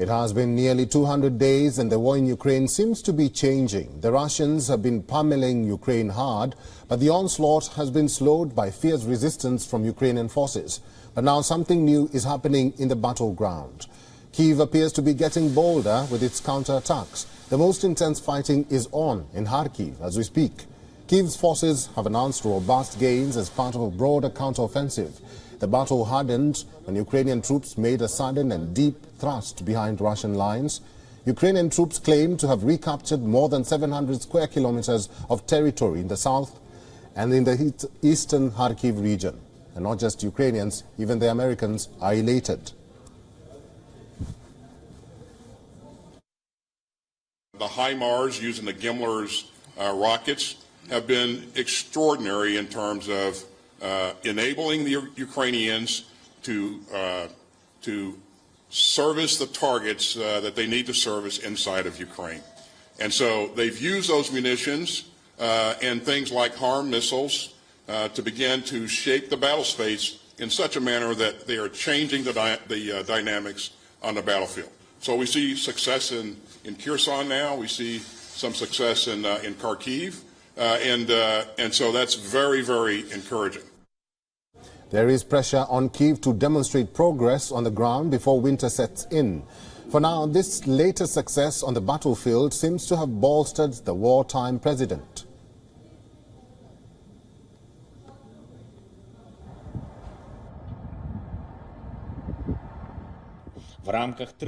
It has been nearly 200 days and the war in Ukraine seems to be changing. The Russians have been pummeling Ukraine hard, but the onslaught has been slowed by fierce resistance from Ukrainian forces. But now something new is happening in the battleground. Kyiv appears to be getting bolder with its counterattacks. The most intense fighting is on in Kharkiv as we speak. Kyiv's forces have announced robust gains as part of a broader counteroffensive. The battle hardened when Ukrainian troops made a sudden and deep thrust behind Russian lines. Ukrainian troops claim to have recaptured more than 700 square kilometers of territory in the south and in the eastern Kharkiv region. And not just Ukrainians, even the Americans are elated. The HIMARS using the Gimler's rockets have been extraordinary in terms of enabling the Ukrainians to service the targets that they need to service inside of Ukraine. And so they've used those munitions and things like HARM missiles to begin to shape the battle space in such a manner that they are changing the dynamics on the battlefield. So we see success in Kherson now. We see some success in Kharkiv. And so that's very, very encouraging. There is pressure on Kyiv to demonstrate progress on the ground before winter sets in. For now, this latest success on the battlefield seems to have bolstered the wartime president.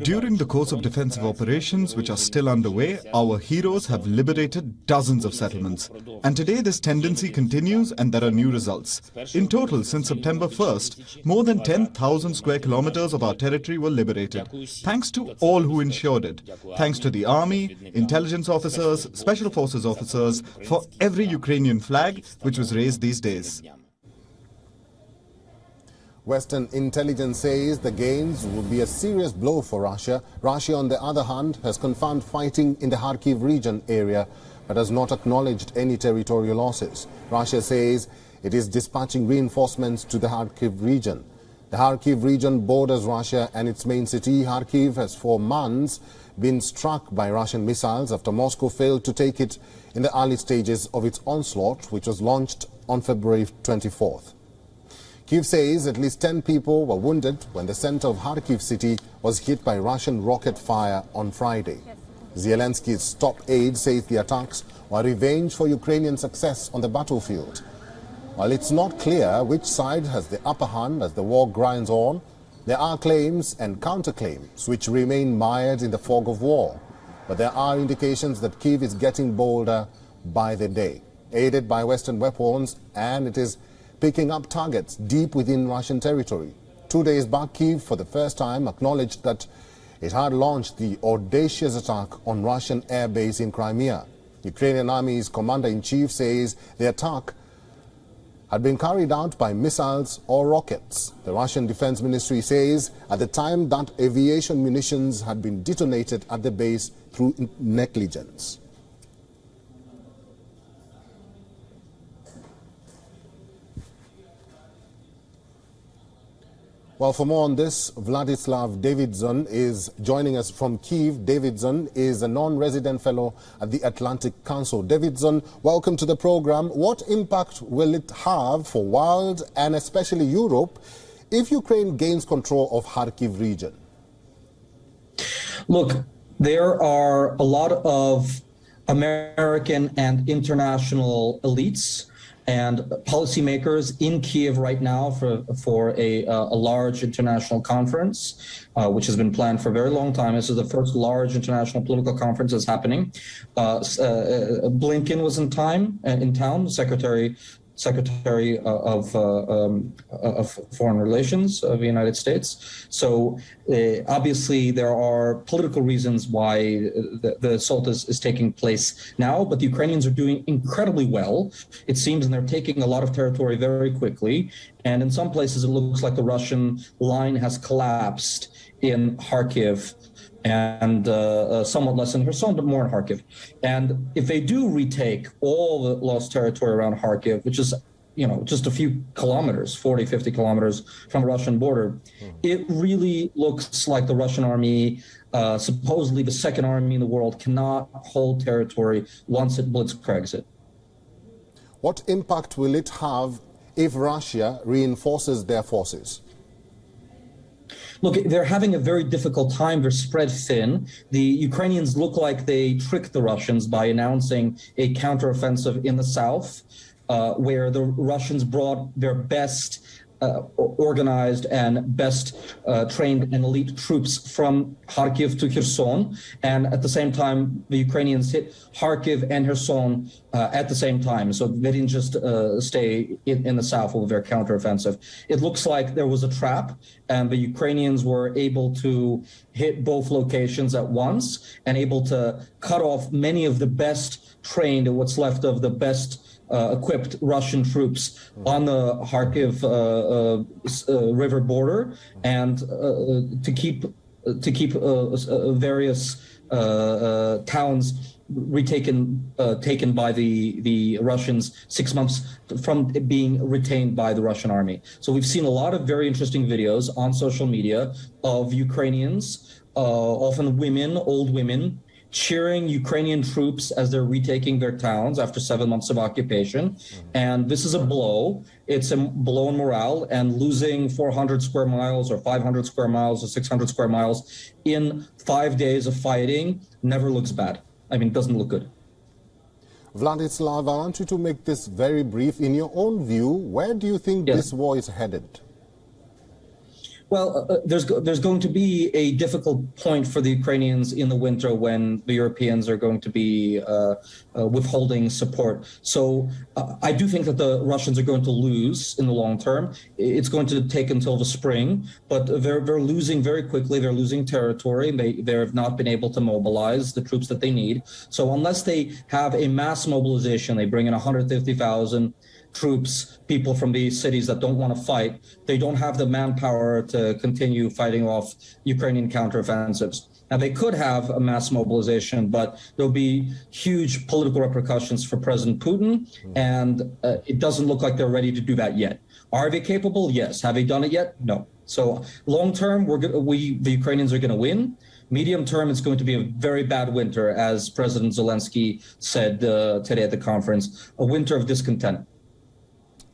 During the course of defensive operations, which are still underway, our heroes have liberated dozens of settlements. And today this tendency continues and there are new results. In total, since September 1st, more than 10,000 square kilometers of our territory were liberated. Thanks to all who ensured it. Thanks to the army, intelligence officers, special forces officers, for every Ukrainian flag which was raised these days. Western intelligence says the gains will be a serious blow for Russia. Russia, on the other hand, has confirmed fighting in the Kharkiv region area, but has not acknowledged any territorial losses. Russia says it is dispatching reinforcements to the Kharkiv region. The Kharkiv region borders Russia and its main city. Kharkiv has for months been struck by Russian missiles after Moscow failed to take it in the early stages of its onslaught, which was launched on February 24th. Kyiv says at least 10 people were wounded when the center of Kharkiv city was hit by Russian rocket fire on Friday. Zelensky's top aide says the attacks were revenge for Ukrainian success on the battlefield. While it's not clear which side has the upper hand as the war grinds on, there are claims and counterclaims which remain mired in the fog of war. But there are indications that Kyiv is getting bolder by the day, aided by Western weapons, and it is picking up targets deep within Russian territory. 2 days back, Kyiv for the first time acknowledged that it had launched the audacious attack on Russian air base in Crimea. Ukrainian Army's commander-in-chief says the attack had been carried out by missiles or rockets. The Russian Defense Ministry says at the time that aviation munitions had been detonated at the base through negligence. Well, for more on this, Vladislav Davidson is joining us from Kyiv. Davidson is a non-resident fellow at the Atlantic Council. Davidson, welcome to the program. What impact will it have for world and especially Europe if Ukraine gains control of Kharkiv region? Look, there are a lot of American and international elites and policymakers in Kyiv right now for a large international conference, which has been planned for a very long time. This is the first large international political conference that's happening. Blinken was in town, Secretary of Foreign Relations of the United States. So obviously there are political reasons why the assault is taking place now, but the Ukrainians are doing incredibly well, it seems, and they're taking a lot of territory very quickly. And in some places it looks like the Russian line has collapsed in Kharkiv and somewhat less in Kherson, but more in Kharkiv. And if they do retake all the lost territory around Kharkiv, which is just a few kilometers, 40, 50 kilometers from the Russian border, it really looks like the Russian army, supposedly the second army in the world, cannot hold territory once it blitzkriegs it. What impact will it have if Russia reinforces their forces? Look, they're having a very difficult time. They're spread thin. The Ukrainians look like they tricked the Russians by announcing a counteroffensive in the south, where the Russians brought their best organized and best trained and elite troops from Kharkiv to Kherson. And at the same time, the Ukrainians hit Kharkiv and Kherson at the same time. So they didn't just stay in the south with their counteroffensive. It looks like there was a trap, and the Ukrainians were able to hit both locations at once and able to cut off many of the best trained, what's left of the best equipped Russian troops on the Kharkiv river border, and to keep various towns taken by the Russians 6 months from being retained by the Russian army. So we've seen a lot of very interesting videos on social media of Ukrainians, often women, old women, cheering Ukrainian troops as they're retaking their towns after 7 months of occupation. And this is a blow. It's a blow in morale, and losing 400 square miles or 500 square miles or 600 square miles in 5 days of fighting never looks bad. I mean, it doesn't look good. Vladislav, I want you to make this very brief. In your own view, where do you think this war is headed? Well, there's going to be a difficult point for the Ukrainians in the winter when the Europeans are going to be withholding support. So I do think that the Russians are going to lose in the long term. It's going to take until the spring, but they're losing very quickly. They're losing territory. They have not been able to mobilize the troops that they need. So unless they have a mass mobilization, they bring in 150,000 troops, people from these cities that don't want to fight, they don't have the manpower to continue fighting off Ukrainian counteroffensives. Now, they could have a mass mobilization, but there'll be huge political repercussions for President Putin, and it doesn't look like they're ready to do that yet. Are they capable? Yes. Have they done it yet? No. So long term, the Ukrainians are going to win. Medium term, it's going to be a very bad winter, as President Zelensky said today at the conference, a winter of discontent.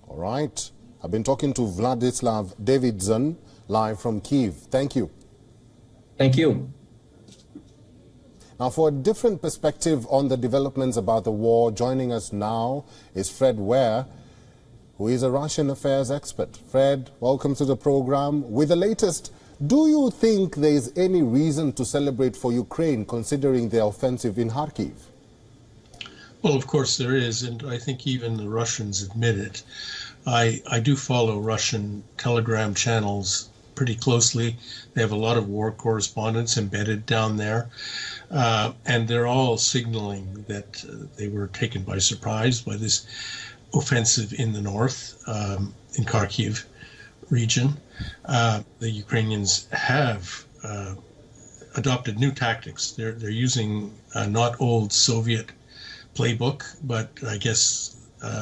All right. I've been talking to Vladislav Davidson, live from Kyiv. Thank you. Thank you. Now, for a different perspective on the developments about the war, joining us now is Fred Ware, who is a Russian affairs expert. Fred, welcome to the program. With the latest, do you think there is any reason to celebrate for Ukraine, considering the offensive in Kharkiv? Well, of course there is, and I think even the Russians admit it. I do follow Russian telegram channels pretty closely. They have a lot of war correspondents embedded down there, and they're all signaling that they were taken by surprise by this offensive in the north, in Kharkiv region. The Ukrainians have adopted new tactics. They're using not old Soviet playbook, but I guess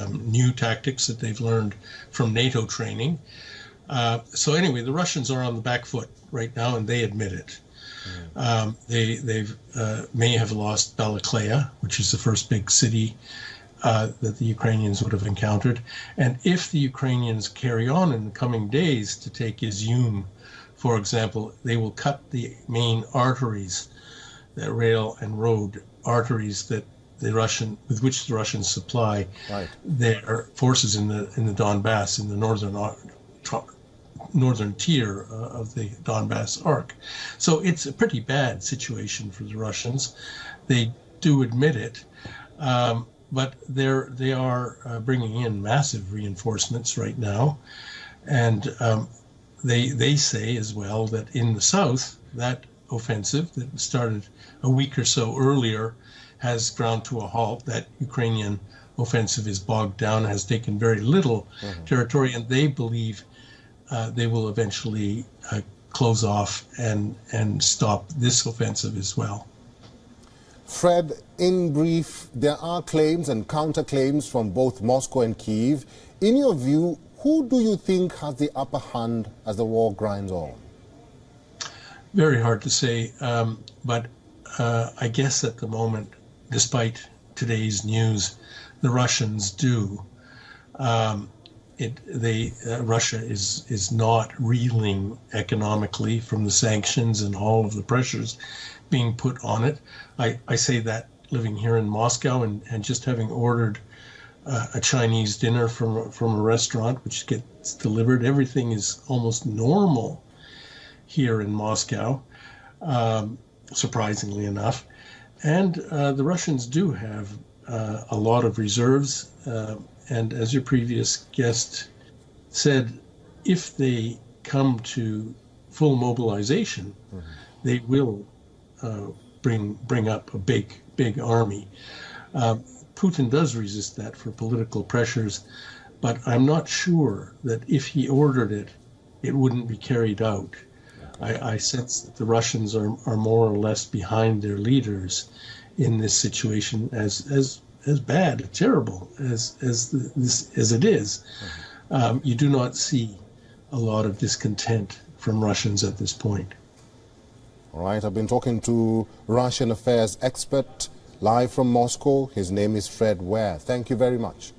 new tactics that they've learned from NATO training. So anyway, the Russians are on the back foot right now, and they admit it. They may have lost Balakleya, which is the first big city that the Ukrainians would have encountered. And if the Ukrainians carry on in the coming days to take Izium, for example, they will cut the main arteries, the rail and road arteries that with which the Russians supply their forces in the Donbass, in the northern tier of the Donbass arc. So it's a pretty bad situation for the Russians. They do admit it, but they are bringing in massive reinforcements right now, and they say as well that in the south, that offensive that started a week or so earlier has ground to a halt. That Ukrainian offensive is bogged down, has taken very little territory, and they believe they will eventually close off and stop this offensive as well. Fred, in brief, there are claims and counterclaims from both Moscow and Kyiv. In your view, who do you think has the upper hand as the war grinds on? Very hard to say, but I guess at the moment, despite today's news, the Russians do. Russia is not reeling economically from the sanctions and all of the pressures being put on it. I say that living here in Moscow and just having ordered a Chinese dinner from a restaurant which gets delivered. Everything is almost normal here in Moscow, surprisingly enough. And the Russians do have a lot of reserves. And as your previous guest said, if they come to full mobilization, they will bring up a big army. Putin does resist that for political pressures, but I'm not sure that if he ordered it, it wouldn't be carried out. I sense that the Russians are more or less behind their leaders in this situation as bad, terrible as it is. You do not see a lot of discontent from Russians at this point. All right, I've been talking to Russian affairs expert live from Moscow. His name is Fred Ware. Thank you very much.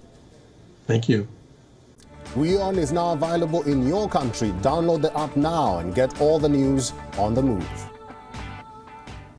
Thank you. WION is now available in your country. Download the app now and get all the news on the move.